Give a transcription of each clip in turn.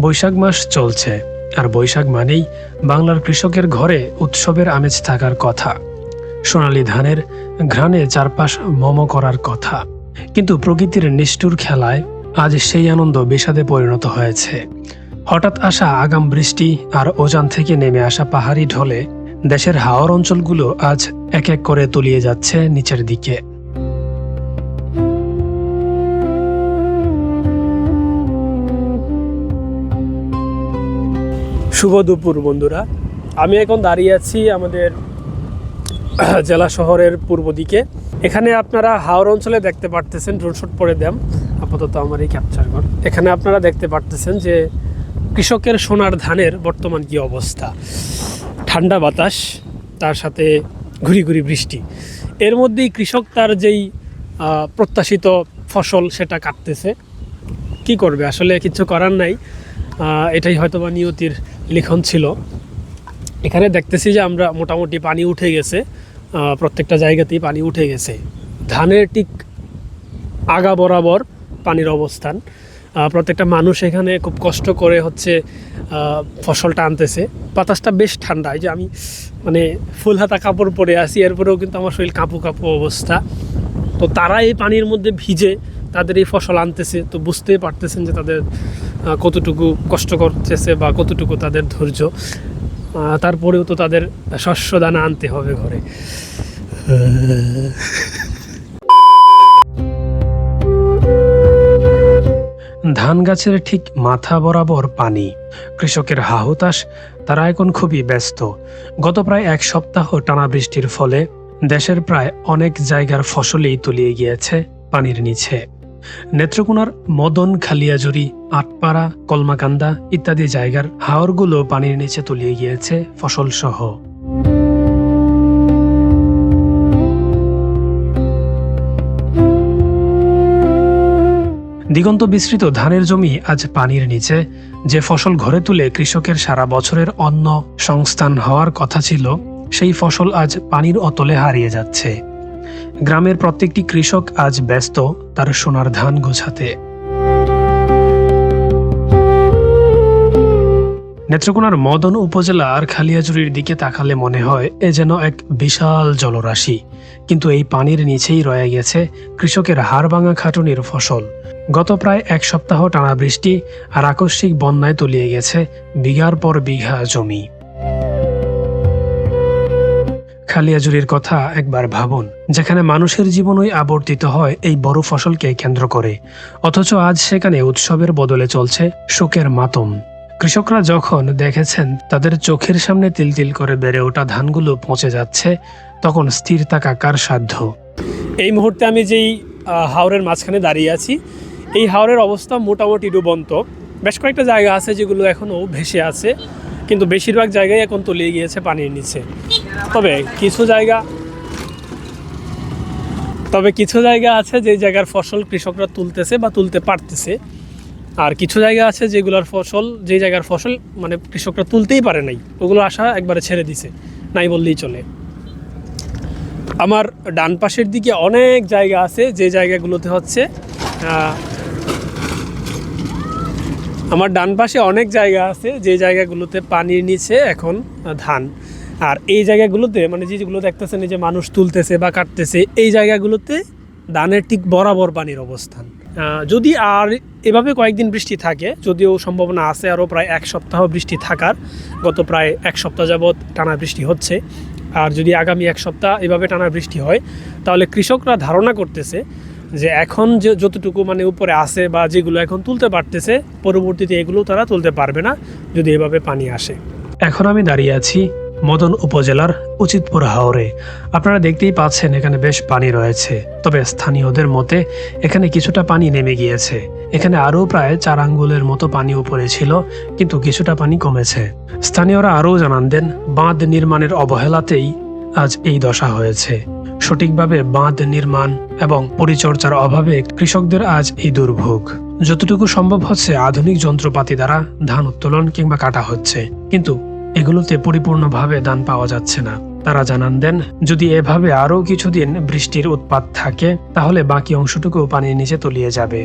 বৈশাখ মাস চলছে, আর বৈশাখ মানেই বাংলার কৃষকের ঘরে উৎসবের আমেজ থাকার কথা। সোনালী ধানের ঘ্রাণে চারপাশ মম করার কথা। কিন্তু প্রকৃতির নিষ্ঠুর খেলায় আজ সেই আনন্দ বিষাদে পরিণত হয়েছে। হঠাৎ আসা আগাম বৃষ্টি আর ওজান থেকে নেমে আসা পাহাড়ি ঢলে দেশের হাওর অঞ্চলগুলো আজ এক এক করে তলিয়ে যাচ্ছে নিচের দিকে। শুভ দুপুর বন্ধুরা, আমি এখন দাঁড়িয়ে আছি আমাদের জেলা শহরের পূর্ব দিকে। এখানে আপনারা হাওর অঞ্চলে দেখতে পারতেছেন, ড্রোন শট পরে দেন আপাতত আমার এই ক্যাপচার কর। এখানে আপনারা দেখতে পারতেছেন যে কৃষকের সোনার ধানের বর্তমান কি অবস্থা। ঠান্ডা বাতাস, তার সাথে ঘুরি ঘুরি বৃষ্টি, এর মধ্যেই কৃষক তার যেই প্রত্যাশিত ফসল সেটা কাটতেছে। কি করবে, আসলে কিছু করার নাই, এটাই হয়তো বা নিয়তির লিখন ছিল। এখানে দেখতেছি যে আমরা মোটামুটি পানি উঠে গেছে, প্রত্যেকটা জায়গাতেই পানি উঠে গেছে। ধানের ঠিক আগা বরাবর পানির অবস্থান। প্রত্যেকটা মানুষ এখানে খুব কষ্ট করে ফসলটা আনতেছে। বাতাসটা বেশ ঠান্ডা, এই যে আমি ফুল হাতা কাপড় পরে আসি, এরপরেও কিন্তু আমার শরীর কাঁপু কাঁপু অবস্থা। তো তারা এই পানির মধ্যে ভিজে তাদের এই ফসল আনতেছে, তো বুঝতেই পারতেছেন যে তাদের কতটুকু কষ্ট করতেছে বা কতটুকু তাদের ধৈর্য। তারপরেও তো তাদের শস্য দানা আনতে হবে ঘরে। ধান গাছের ঠিক মাথা বরাবর পানি, কৃষকের হাহুতাশ। তারা এখন খুবই ব্যস্ত। গত প্রায় এক সপ্তাহ টানা বৃষ্টির ফলে দেশের প্রায় অনেক জায়গার ফসলই তলিয়ে গিয়েছে পানির নিচে। নেত্রকোনার মদন, খালিয়াজুড়ি, আটপাড়া, কলমাকান্দা ইত্যাদি জায়গার হাওরগুলো পানির নিচে তলিয়ে গিয়েছে ফসল সহ। দিগন্ত বিস্তৃত ধানের জমি আজ পানির নিচে। যে ফসল ঘরে তুলে কৃষকের সারা বছরের অন্ন সংস্থান হওয়ার কথা ছিল, সেই ফসল আজ পানির অতলে হারিয়ে যাচ্ছে। গ্রামের প্রত্যেকটি কৃষক আজ ব্যস্ত তার সোনার ধান গোছাতে। নেত্রকোনার মদন উপজেলা আর খালিয়াজুড়ির দিকে তাকালে মনে হয় এ যেন এক বিশাল জলরাশি, কিন্তু এই পানির নিচেই রয়ে গেছে কৃষকের হাড়ভাঙা খাটুনির ফসল। গত প্রায় এক সপ্তাহ টানা বৃষ্টি আর আকস্মিক বন্যায় তলিয়ে গেছে বিঘার পর বিঘা জমি। খালিয়াজুড়ির কথা একবার ভাবুন, যেখানে মানুষের জীবনই আবর্তিত হয় এই বড় ফসলকে কেন্দ্র করে, অথচ আজ সেখানে উৎসবের বদলে চলছে শোকের মাতম। কৃষকরা যখন দেখেছেন তাদের চোখের সামনে তিল তিল করে বেড়ে ওঠা ধানগুলো পচে যাচ্ছে, তখন স্থির থাকা কার সাধ্য। এই মুহূর্তে আমি যেই হাওরের মাঝখানে দাঁড়িয়ে আছি, এই হাওরের অবস্থা মোটামুটি ডুবন্ত। বেশ কয়েকটা জায়গা আছে যেগুলো এখনও ভেসে আছে, কিন্তু বেশিরভাগ জায়গায় এখন তলিয়ে গিয়েছে পানির নিচে। তবে কিছু জায়গা আছে যে জায়গার ফসল কৃষকরা তুলতেছে বা তুলতে পারতেছে, আর কিছু জায়গা আছে যে জায়গার ফসল কৃষকরা তুলতেই পারে নাই, ওগুলো আশা একবারে ছেড়ে দিছে, নাই বললেই চলে। আমার ডান পাশের দিকে অনেক জায়গা আছে যে জায়গাগুলোতে পানির নিচে এখন ধান। আর এই জায়গাগুলোতে যেগুলো দেখতেছেন যে মানুষ তুলতেছে বা কাটতেছে, এই জায়গাগুলোতে ধানের ঠিক বরাবর পানির অবস্থান। যদি আর এভাবে কয়েকদিন বৃষ্টি থাকে, যদিও সম্ভাবনা আছে আরও প্রায় এক সপ্তাহ বৃষ্টি থাকার, গত প্রায় এক সপ্তাহ যাবৎ টানা বৃষ্টি হচ্ছে। আর যদি আগামী এক সপ্তাহ এভাবে টানা বৃষ্টি হয়, তাহলে কৃষকরা ধারণা করতেছে যে এখন যে যতটুকু উপরে আসে বা যেগুলো এখন তুলতে পারতেছে, পরবর্তীতে এগুলো তারা তুলতে পারবে না যদি এভাবে পানি আসে। এখন আমি দাঁড়িয়ে আছি মদন উপজেলার উচিতপুর হাওরে। আপনারা দেখতেই পাচ্ছেন এখানে বেশ পানি রয়েছে, তবে স্থানীয়দের মতে এখানে কিছুটা পানি নেমে গিয়েছে। এখানে আরও প্রায় 4 আঙ্গুলের মতো পানি উপরে ছিল, কিন্তু কিছুটা পানি কমেছে। স্থানীয়রা আরও জানান দেন, বাঁধ নির্মাণের অবহেলাতেই আজ এই দশা হয়েছে। সঠিকভাবে বাঁধ নির্মাণ এবং পরিচর্যার অভাবে কৃষকদের আজ এই দুর্ভোগ। যতটুকু সম্ভব হচ্ছে আধুনিক যন্ত্রপাতি দ্বারা ধান উত্তোলন কিংবা কাটা হচ্ছে, কিন্তু এগুলোতে পরিপূর্ণভাবে ধান পাওয়া যাচ্ছে না। তারা জানান দেন, যদি এভাবে আরও কিছুদিন বৃষ্টির উৎপাত থাকে, তাহলে বাকি অংশটুকু পানির নিচে তলিয়ে যাবে।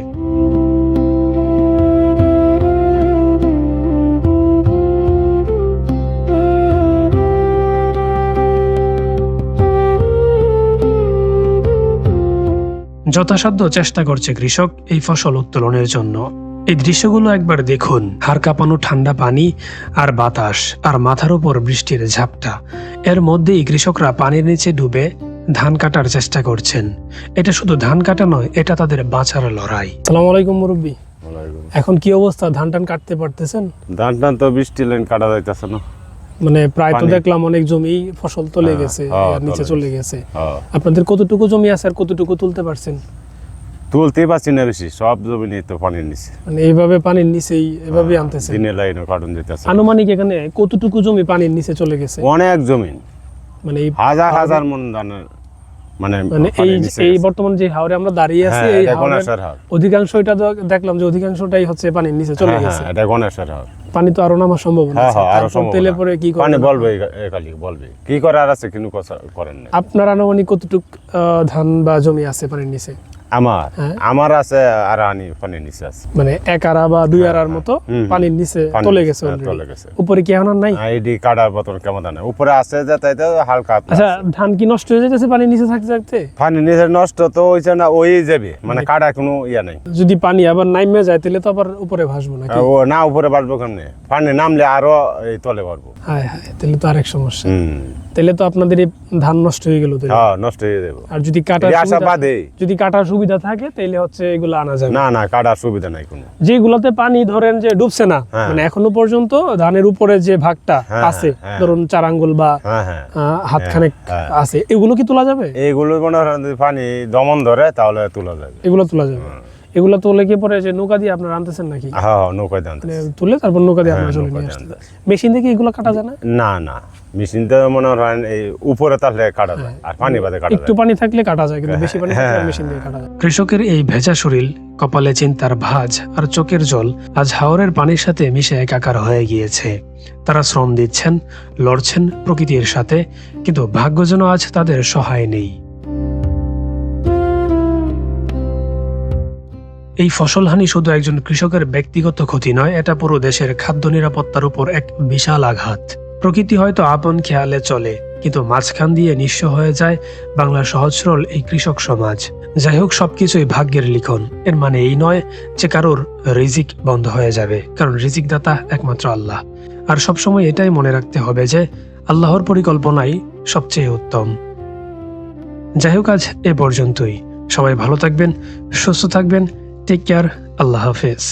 যথাসাধ্য চেষ্টা করছে কৃষক এই ফসল উত্তোলনের জন্য। এই দৃশ্যগুলো একবার দেখুন, হাড় কাঁপানো ঠান্ডা পানি আর বাতাস, আর মাথার উপর বৃষ্টির ঝাপটা। এর মধ্যেই কৃষকরা পানির নিচে ডুবে ধান কাটার চেষ্টা করছেন। এটা শুধু ধান কাটা নয়, এটা তাদের বাঁচার লড়াই। আসসালামু আলাইকুম মুরব্বী। এখন কি অবস্থা, ধান টান কাটতে পারতেছেন? ধান টান তো বৃষ্টি লাইন কাটা যাইতেছে না, মানে প্রায় তো দেখলাম অনেক জমি ফসল তুলে গেছে, আর নিচে চলে গেছে। আপনাদের কতটুকু জমি আছে আর কতটুকু তুলতে পারছেন? তুলতেই পারছি না বেশি, সব জমি নিয়ে তো পানির নিচে, মানে এইভাবে পানির নিচেই এভাবে আনতেছে। দিনের লাইনে কাটন যেতেছে। আনুমানিক এখানে কতটুকু জমি পানির নিচে চলে গেছে? অনেক জমি, মানে হাজার হাজার মন ধানের মানে এই বর্তমান যে হাওরে আমরা দাঁড়িয়ে আছি, এই হাওরের অধিকাংশটা দেখলাম যে অধিকাংশটাই হচ্ছে পানির নিচে চলে গেছে। এটা গণেশের হাওর, পানি তো আরো নামা সম্ভব না। তেলে পরে কি করে পানি বলবে, খালি বলবে কি করার আছে, কিন্তু করেন না। আপনার আনুমানিক কতটুক ধান বা জমি আছে পানির নিচে? আমার আছে আর আনি পানির নিচে আছে, মানে 1 আরা বা 2 আরার মতো পানির নিচে চলে গেছে। উপরে কি এখন নাই? এইডি কাটার মতন কেমন না, উপরে আছে যে তাই তো হালকা। আচ্ছা, ধান কি নষ্ট হয়ে যাচ্ছে পানির নিচে থাকতে থাকতে? পানির নিচে নষ্ট তো হইছে না, ওই যাবে, মানে কাটার কোনো ইয়া নাই। যদি পানি আবার নাইমে যায় তাহলে তো আবার উপরে ভাসবো নাকি? ও না, উপরে ভাসবো কেমনে? পানি নামলে আরো এই তলে ভাসবো। হ্যাঁ হ্যাঁ, তাহলে তো আরেক সমস্যা। তাহলে তো আপনাদের এই ধান নষ্ট হয়ে গেল। হ্যাঁ, নষ্ট হয়ে যাবে। আর যদি কাটার সুবিধা থাকে তাহলে হচ্ছে এগুলো আনা যাবে। না, কাটার সুবিধা নাই কোনো। যেগুলোতে পানি ধরেন যে ডুবছে না, মানে এখনো পর্যন্ত ধানের উপরে যে ভাগটা আছে, ধরুন 4 আঙ্গুল বা হাতখানেক আছে, এগুলো কি তোলা যাবে? এগুলো মনে হয় পানি দমন ধরে তাহলে তোলা যাবে, এগুলো তোলা যাবে। এগুলো তোলে কি পরে যে নৌকা দিয়ে আপনারা আনতেছেন নাকি? হ্যাঁ, নৌকা দিয়ে আনতেছেন, তুলে তারপর নৌকা দিয়ে আপনারা চলে নিয়ে আসতেন। মেশিন দিয়ে কি এগুলো কাটা যায় না? না, মেশিন তো মনে হয় এই উপরে তাহলে কাটা যায়, আর পানি বাদে কাটা যায়। একটু পানি থাকলে কাটা যায়, কিন্তু বেশি পানি থাকলে মেশিন দিয়ে কাটা যায়। কৃষকের এই ভেজা শরীর, কপালে চিন্তার ভাঁজ আর চোখের জল আজ হাওরের পানির সাথে মিশে একাকার হয়ে গিয়েছে। তারা শ্রম দিচ্ছেন, লড়ছেন প্রকৃতির সাথে, কিন্তু ভাগ্য যেন আজ তাদের সহায় নেই। এই ফসলহানি শুধু একজন কৃষকের ব্যক্তিগত ক্ষতি নয়, এটা পুরো দেশের খাদ্য নিরাপত্তার উপর এক বিশাল আঘাত। প্রকৃতি হয়তো আপন খেয়ালে চলে, কিন্তু মাঝখান দিয়ে নিঃস্ব হয়ে যায় বাংলার সহজ সরল এই কৃষক সমাজ। যাই হোক, সবকিছুই ভাগ্যের লিখন। এর মানে এই নয় যে কারোর রিজিক বন্ধ হয়ে যাবে, কারণ রিজিক দাতা একমাত্র আল্লাহ। আর সবসময় এটাই মনে রাখতে হবে যে আল্লাহর পরিকল্পনাই সবচেয়ে উত্তম। যাই হোক, আজ এ পর্যন্তই। সবাই ভালো থাকবেন, সুস্থ থাকবেন। Take care. আল্লাহ হাফেজ।